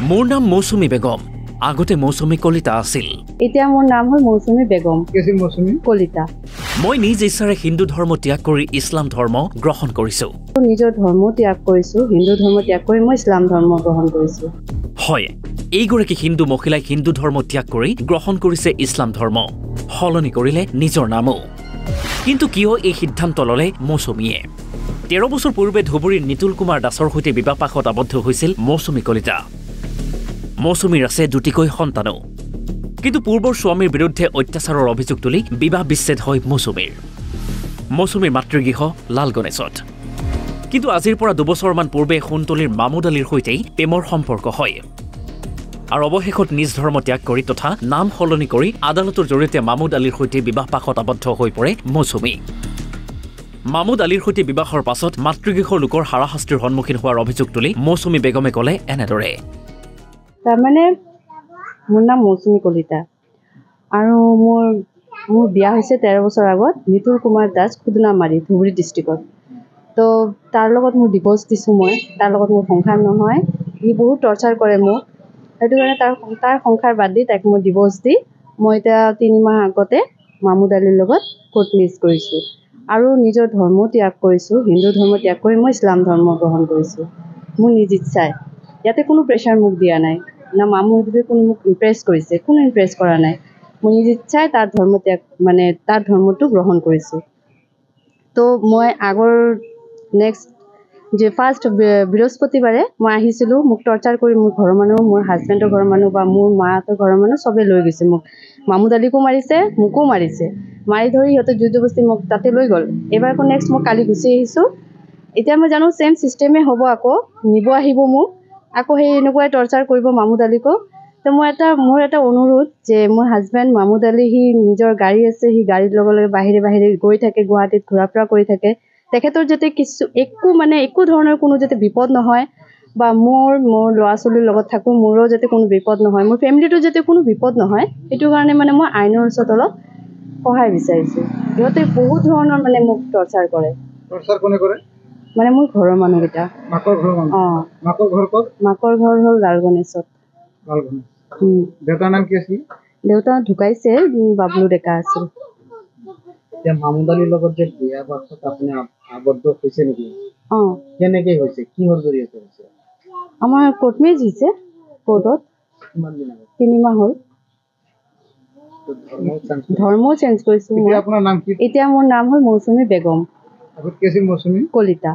মোৰ নাম মৌচুমী বেগম আগতে মৌচুমী কলিতা আছিল এতিয়া মোৰ নাম হ'ল মৌচুমী বেগম কেছিল মৌচুমী কলিতা মই নিজ ইচ্ছাৰে হিন্দু ধৰ্ম ত্যাগ কৰি ইছলাম ধৰ্ম গ্ৰহণ কৰিছো নিজৰ ধৰ্ম ত্যাগ কৰিছো হিন্দু ধৰ্ম ত্যাগ কৰি মই ইছলাম ধৰ্ম গ্ৰহণ কৰিছো হয় এইগৰাকী হিন্দু মহিলাই হিন্দু ধৰ্ম ত্যাগ কৰি গ্ৰহণ কৰিছে ইছলাম ধৰ্ম হলনি কৰিলে নিজৰ নামও কিন্তু কিয় এই সিদ্ধান্ত ললে মৌচুমীয়ে 13 বছৰ পূৰ্বে ধুবুৰীৰ নিতুল কুমাৰ দাসৰ সৈতে বিবাহপাশত আবদ্ধ হৈছিল মৌচুমী কলিতা মৌচুমীৰ আছে দুটিকৈ সন্তানো কিন্তু পূৰ্বৰ স্বামীৰ বিৰুদ্ধে অত্যাচাৰৰ অভিযোগ তুলি বিবাহ বিচ্ছেদ হয় মৌচুমীৰ মাতৃগৃহ লালগণেশত কিন্তু আজিৰ পৰা 2 বছৰমান পূৰ্বে সোণতলীৰ মামুদ আলীৰ সৈতে প্ৰেমৰ সম্পৰ্ক হয় আৰু অৱশেষত নিজ ধৰ্ম ত্যাগ কৰি তথা নাম সলনি কৰি আদালতৰ জৰিয়তে মামুদ আলীৰ সৈতে বিবাহপাশত আবদ্ধ হৈ পৰে মৌচুমী মামুদ আলীৰ সৈতে বিবাহৰ পাছত মাতৃগৃহৰ লোকৰ হাৰাশাস্তিৰ সন্মুখীন হোৱাৰ অভিযোগ তুলি মৌচুমী বেগমে ক'লে এনেদৰে তাৰমানে মোৰ নাম মৌচুমী কলিতা আৰু মোৰ বিয়া হৈছে 13 বছৰ আগত নিতুল কুমাৰ দাস খুদনামাৰী ধুবুৰী ডিষ্ট্ৰিক্টত তো তাৰ লগত মোৰ ডিভোৰ্স দিছোঁ মই তাৰ লগত মোৰ সংসাৰ নহয় সি বহুত টৰ্চাৰ কৰে মোক সেইটো কাৰণে তাৰ সংসাৰ বাদ দি তাইক মই ডিভোৰ্স দি মই এতিয়া 3 মাহ আগতে মামুদ আলীৰ লগত কোৰ্ট মেৰেজ কৰিছোঁ আৰু নিজৰ ধৰ্ম ত্যাগ কৰিছোঁ হিন্দু ধৰ্ম ত্যাগ কৰি মই ইছলাম ধৰ্ম গ্ৰহণ কৰিছোঁ মোৰ নিজ ইচ্ছাই ইয়াতে কোনো প্ৰেছাৰ মোক দিয়া নাই না মামুদে কোনো মোক ইমপ্ৰেছ কৰিছে কোনো ইমপ্ৰেছ কৰা নাই মই নিজ ইচ্ছাই তাৰ ধৰ্ম ত্যাগ মানে তাৰ ধৰ্মটো গ্ৰহণ কৰিছোঁ তো মই আগৰ নেক্সট যে ফাৰ্ষ্ট বৃহস্পতিবাৰে মই আহিছিলোঁ মোক টৰ্চাৰ কৰি মোৰ ঘৰৰ মানুহ মোৰ হাজবেণ্ডৰ ঘৰৰ মানুহ বা মোৰ মাহঁতৰ ঘৰৰ মানুহ চবেই লৈ গৈছে মোক মামুদ আলীকো মাৰিছে মোকো মাৰিছে মাৰি ধৰি সিহঁতে জুজবস্তি মোক তাতে লৈ গ'ল এবাৰ আকৌ নেক্সট মই কালি গুচি আহিছোঁ এতিয়া মই জানো চেম চিষ্টেমে হ'ব আকৌ নিব আহিব মোক আকৌ সেই এনেকুৱাই টৰ্চাৰ কৰিব মামুদ আলীকো তো মোৰ এটা অনুৰোধ যে মোৰ হাজবেণ্ড মামুদ আলী সি নিজৰ গাড়ী আছে সি গাড়ীৰ লগে বাহিৰে গৈ থাকে গুৱাহাটীত ঘূৰা ফুৰা কৰি থাকে তেখেতৰ যাতে একো ধৰণৰ কোনো যাতে বিপদ নহয় বা মোৰ ল'ৰা ছোৱালীৰ লগত থাকোঁ মোৰো যাতে কোনো বিপদ নহয় মোৰ ফেমিলিটো যাতে কোনো বিপদ নহয় সেইটো কাৰণে মানে মই আইনৰ ওচৰত অলপ সহায় বিচাৰিছোঁ সিহঁতে বহুত ধৰণৰ মানে মোক টৰ্চাৰ কৰে কোনে কৰে মানে মোৰ ঘৰৰ মানুহকেইটা মাকৰ ঘৰ মাকৰ ঘৰ হ'ল লালগণেশত দেউতাৰ নাম কি আছিল দেউতা ঢুকাইছে বাবলু ডেকা আছিল মামুদ আলীৰ লগত যে বিয়া পাছত আপুনি আবদ্ধ হৈছে নেকি কেনেকৈ হৈছে কিহৰ জৰিয়তে হৈছে আমাৰ কোৰ্ট মেৰেজ হৈছে কোৰ্টত 3 মাহ হ'ল ধৰ্ম চেঞ্জ কৰিছোঁ এতিয়া মোৰ নাম হ'ল মৌচুমী বেগম কলিতা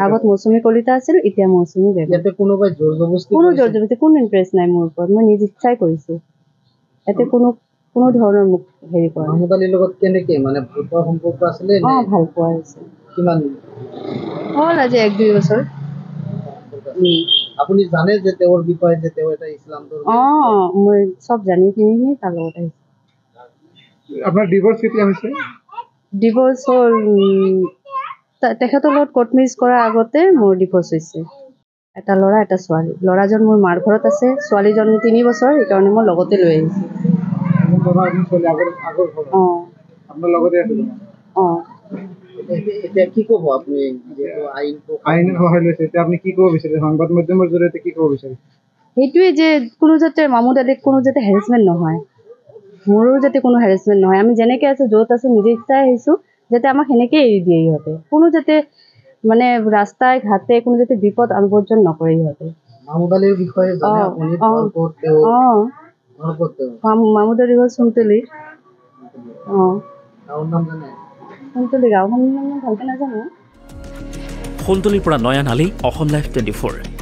আগত মৌচুমী কলিতা আছিল এতিয়া মৌচুমী বেগম কোনো জোৰ জবৰদস্তি কোনো ইমপ্ৰেছ নাই মোৰ ওপৰত মই নিজ ইচ্ছাই কৰিছোঁ ইয়াতে কোনো ধৰণৰ মোক হেৰি কৰা মামুদ আলীৰ লগত কেনেকৈ মানে ভাল পোৱা সম্পৰ্ক আছিলে ভাল পোৱা হৈছে কিমান হ'ল আজি 1-2 বছৰ আপুনি জানে যে তেওঁৰ বিষয়ে যে তেওঁ এটা ইছলাম ধৰ্ম মই চব জানি কিনি তাৰ লগত আহিছোঁ আপোনাৰ ডিভোৰ্স কেতিয়া হৈছে ডিভোৰ্স হ'ল তেখেতৰ লগত কোৰ্ট মেৰেজ কৰাৰ আগতে মোৰ ডিভোৰ্স হৈছে এটা ল'ৰা এটা ছোৱালী ল'ৰাজন মোৰ মাৰ ঘৰত আছে ছোৱালীজন 3 বছৰ সেইকাৰণে মই লগতে লৈ আহিছোঁ এতিয়া কি ক'ব আপুনি আইনৰ সহায় লৈছে এতিয়া আপুনি কি ক'ব বিচাৰে সংবাদ মাধ্যমৰ জৰিয়তে কি ক'ব বিচাৰে সেইটোৱে যে কোনো যাতে মামুদ আলীক কোনো যাতে হেৰেছমেণ্ট নহয় মোৰো যাতে কোনো হেৰেছমেণ্ট নহয় আমি যেনেকৈ আছোঁ য'ত আছোঁ নিজে ইচ্ছাই আহিছোঁ যাতে আমাক সেনেকৈ এৰি দিয়ে ইহঁতে কোনো যাতে মানে ৰাস্তাই ঘাটে কোনো যাতে বিপদ আৱৰ্জন নকৰে ইহঁতে মামুদ আলীৰ বিষয়ে মামুদ আলী হ'ল সোণতলী সোণতলী গাঁওখন ভালকৈ নাজানো সোণতলীৰ পৰা নয়ন আলী অসম লাইভ 24